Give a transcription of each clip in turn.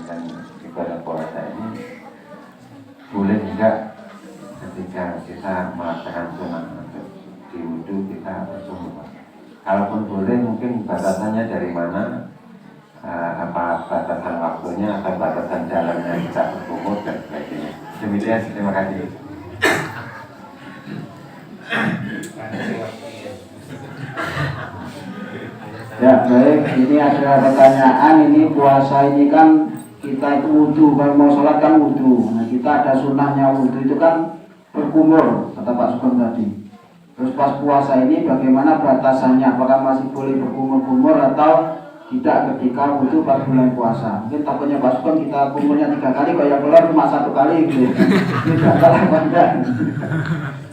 menjalankan ibadah puasa ini boleh enggak ketika kita melaksanakan sunnah di wudhu kita berkumur? Kalaupun boleh, mungkin batasannya dari mana? Apa batasan waktunya atau batasan jalannya kita berkumur dan sebagainya. Demikian, terima kasih. Ya baik, ini ada pertanyaan. Ini puasa ini kan kita itu wudhu, kalau mau sholat kan wudhu. Nah kita ada sunnahnya wudhu itu kan berkumur, kata Pak Sugeng tadi. Terus pas puasa ini bagaimana batasannya? Apakah masih boleh berkumur-kumur atau tidak ketika wudhu pas bulan puasa? Mungkin takutnya Pak Sugeng kita kumurnya 3 kali, kalau yang keluar cuma 1 kali gitu. Tidak kalah pandang.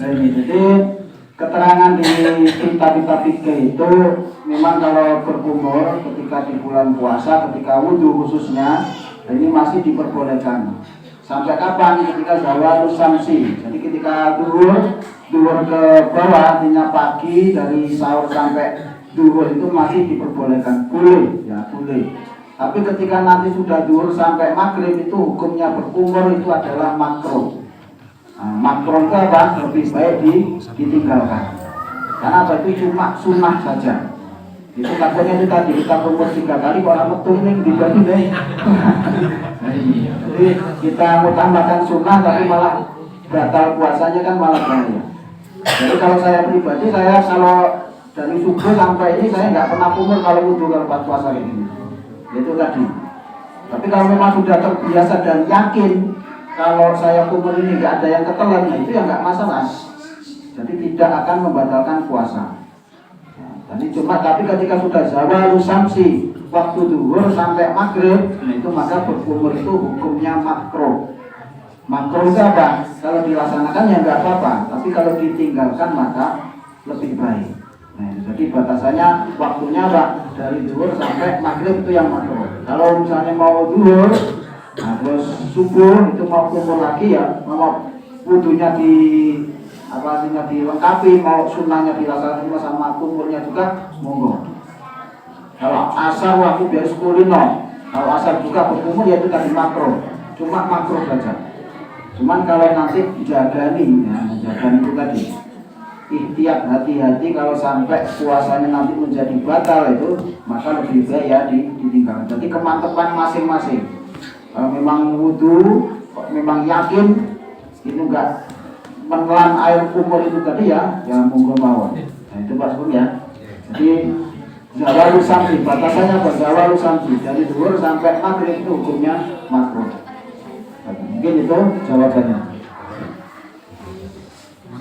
Nah ini jadi keterangan di kitab-kitab fikih itu memang kalau berkumur ketika di bulan puasa, ketika wudhu khususnya, ini masih diperbolehkan. Sampai kapan? Ketika zawalus samsi. Jadi ketika duhur ke bawah, artinya pagi dari sahur sampai duhur itu masih diperbolehkan, boleh, ya boleh. Tapi ketika nanti sudah duhur sampai maghrib itu hukumnya berkumur itu adalah makruh. Nah, makruh itu apa? Lebih baik ditinggalkan. Karena apa? Itu cuma sunnah saja. Itu takutnya itu tadi kita kumur 3 kali orang metu ini dibagi deh. Jadi kita mau tambahkan sunnah tapi malah batal puasanya kan malah bahaya. Jadi kalau saya pribadi, saya kalau dari subuh sampai ini saya nggak pernah kumur kalau wudhu kalau pas puasa ini. Itu tadi. Tapi kalau memang sudah terbiasa dan yakin kalau saya kumur ini nggak ada yang ketelan, nah itu ya nggak masalah. Jadi tidak akan membatalkan puasa. Jadi cuma tapi ketika sudah zawalus samsi, waktu duhur sampai maghrib, nah itu maka berkumur itu hukumnya makruh. Makruh itu apa? Kalau dilaksanakan ya nggak apa-apa, tapi kalau ditinggalkan maka lebih baik. Nah, jadi batasannya waktunya apa? Dari duhur sampai maghrib itu yang makruh. Kalau misalnya mau duhur, nah terus subuh itu mau kumur lagi ya, mau wudunya dilengkapi, mau sunnahnya dilaksanakan sama kumurnya juga, monggo. Kalau asar waktu biasa kulino, kalau asar juga berkumur ya itu tadi makruh, cuma makruh saja. Cuman kalau nanti jagani, ya jagani itu tadi, ikhtiar hati-hati kalau sampai puasanya nanti menjadi batal itu, maka lebih baik ya ditinggalkan. Jadi kemantepan masing-masing. Kalau memang wudhu, memang yakin itu enggak menelan air kumur itu tadi ya monggo mawon. Nah itu Pak Sugeng ya. Jadi zawalus samsi, batasannya apa? Zawalus samsi dari duhur sampai maghrib itu hukumnya makruh. Mungkin itu jawabannya.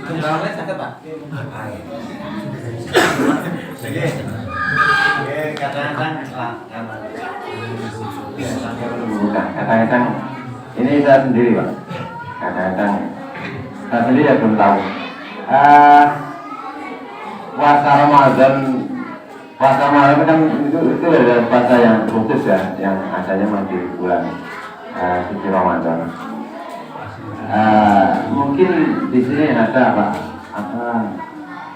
Jawabannya sakit Pak. Kadang-kadang ini saya sendiri Pak. Kadang-kadang saya sendiri ya belum tahu. Puasa Ramadan kan itu adalah puasa yang khusus ya, yang adanya memang di bulan suci Ramadan. Mungkin di sini ada apa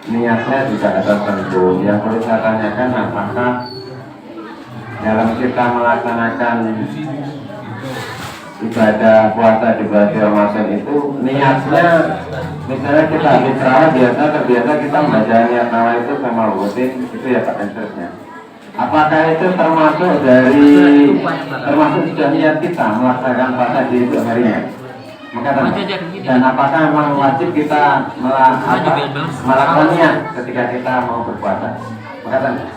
niatnya juga ada tertentu. Yang perlu saya tanyakan apakah dalam kita melaksanakan ibadah puasa di bulan Ramadan itu niatnya, misalnya kita habis terawih terbiasa kita membaca niat nawai itu sama rutin itu ya Pak Entersnya. Apakah itu termasuk sudah niat kita melaksanakan puasa di itu harinya? Dan apakah memang wajib kita melakukan niat ketika kita mau berpuasa? Makanya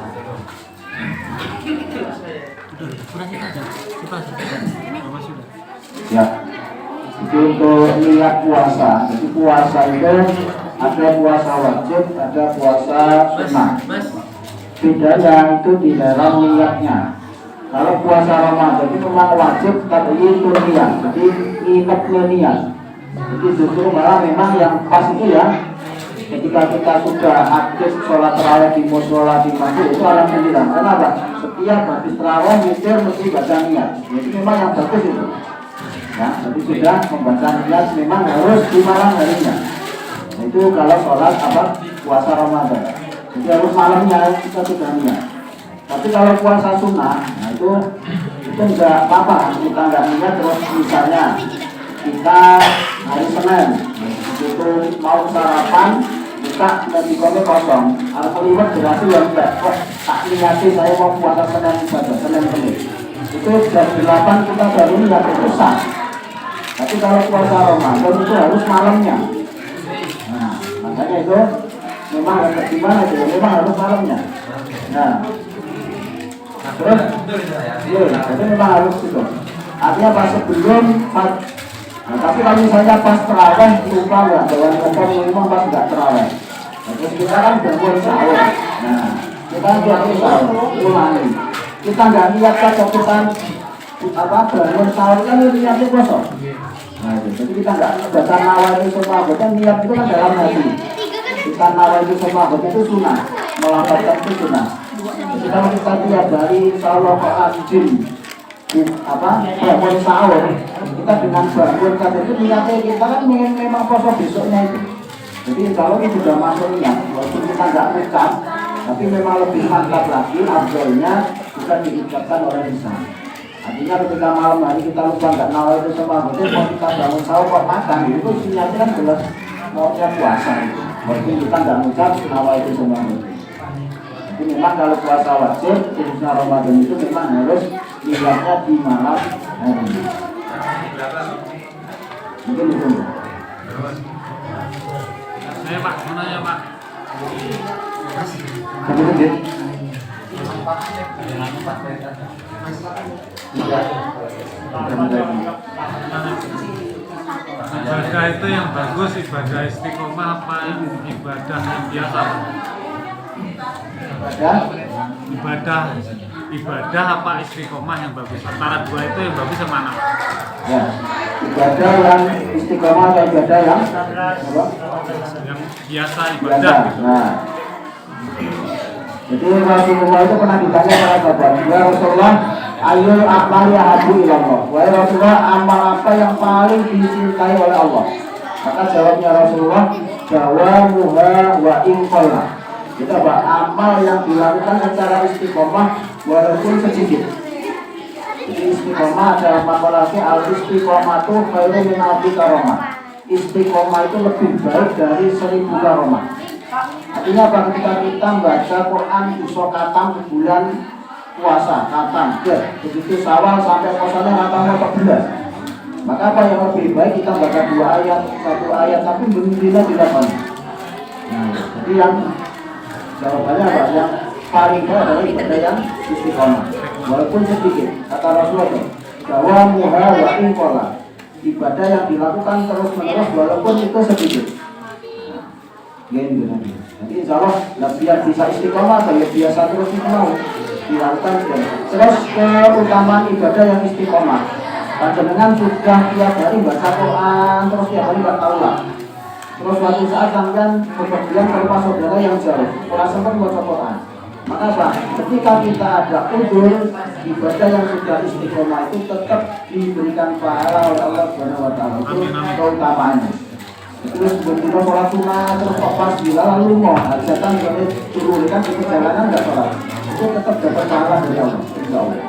Ya, itu untuk niat puasa. Jadi puasa itu ada puasa wajib, ada puasa sunnah. Bedanya itu di dalam niatnya. Kalau puasa Ramadan itu memang wajib, tapi itu niat. Jadi ingatnya niat. Jadi justru malah memang yang pas itu ya, ketika kita sudah aktif sholat tarawih di mushola di masjid itu alhamdulillah. Kenapa? Setiap habis tarawih mikir mesti baca niat. Jadi memang yang bagus itu. Ya, jadi sudah membaca niat memang harus di malam harinya. Itu kalau sholat puasa Ramadan. Jadi harus malamnya kita sudah niat. Tapi kalau puasa sunnah, nah itu itu enggak apa-apa, kita enggak niat. Terus misalnya kita hari Senin itu mau sarapan, kita medikonnya kosong, harus liwat berhasil yang enggak kok tak niati saya mau puasa Senin saja, Senin ini itu jam 8 kita baru niat itu sah. Tapi kalau puasa Ramadan itu harus malamnya. Nah, makanya itu memang harus gimana itu, memang harus malamnya. Nah, terus, jadi memang harus itu. Artinya pas sebelum, nah, tapi kalau misalnya pas terawih lupa nggak, jalan kembali memang pas nggak terawih. Nah, terus kita kan bangun sahur. Nah, kita bangun sahur, ulangi. Kita nggak niat saja kita bangun sahur kan niatnya kosong. Nah, jadi kita nggak baca nawai itu semua, bukan niat itu kan dalam hati. Kita nawai itu semua, itu sunnah, melafalkan itu sunnah. Jadi kalau kita tiap hari insya Allah rajin bangun sahur, kita dengan bangun saja itu niatnya kita kan memang puasa besoknya itu. Jadi insya Allah itu sudah masuk niat, walaupun kita nggak ucap, tapi memang lebih mantap lagi afdolnya bukan diucapkan oleh lisan. Artinya ketika malam hari kita lupa nggak nawai itu semua, berarti kalau kita bangun sahur kok makan, itu niatnya kan jelas maunya puasa itu. Walaupun kita nggak ucap nawai itu semua. Jadi memang kalau puasa wajib, khususnya Ramadan itu memang harus niatnya di malam hari. Mungkin itu. Saya Pak, mana ya Pak? Ibadah itu yang bagus, ibadah istiqomah apa ibadah yang biasa? Ibadah apa istiqomah yang bagus? Antara dua itu yang bagus yang mana? Ya, ibadah yang istiqomah atau ibadah yang apa? Yang biasa ibadah. Gitu. Nah, jadi Rasulullah itu pernah ditanya kepada sahabat, ya Rasulullah, ayo amal ya habu ilallah. Wahai Rasulullah, amal apa yang paling dicintai oleh Allah? Maka jawabnya Rasulullah, jawamuha wa inqalla. Itu apa? Amal yang dilakukan secara istiqomah walaupun sedikit. Jadi istiqomah adalah makolasi al-istiqomah itu khairu min alfi karomah. Istiqomah itu lebih baik dari 1000 karomah. Artinya apa? Ketika kita baca Quran iso katam bulan puasa, katam, begitu Syawal sampai puasanya katam 14. Maka apa yang lebih baik kita baca 2 ayat, 1 ayat, tapi benar-benar dilakukan. Nah, jadi yang jawabannya apa? Yang paling baik adalah ibadah yang istiqomah, walaupun sedikit. Kata Rasulullah, jawamuha wa inqalla. Ibadah yang dilakukan terus-menerus walaupun itu sedikit. Jadi insya Allah biar bisa istiqomah atau ya biasa terus itu mau dilakukan. Terus keutamaan ibadah yang istiqomah, panjenengan sudah tiap hari baca Quran, terus tiap hari baca ulang. Terus suatu saat sampean kemudian ke rumah saudara yang jauh, orang sempat baca Quran. Maka apa? Ketika kita ada udzur, ibadah yang sudah istiqomah itu tetap diberikan pahala oleh Allah Subhanahu wa taala. Itu keutamaannya. Terus begitu sholat sunnah, terus kok pas bila lalu mau hajatan boleh turunkan di perjalanan nggak sholat, itu tetap dapat pahala dari Allah. Insya Allah.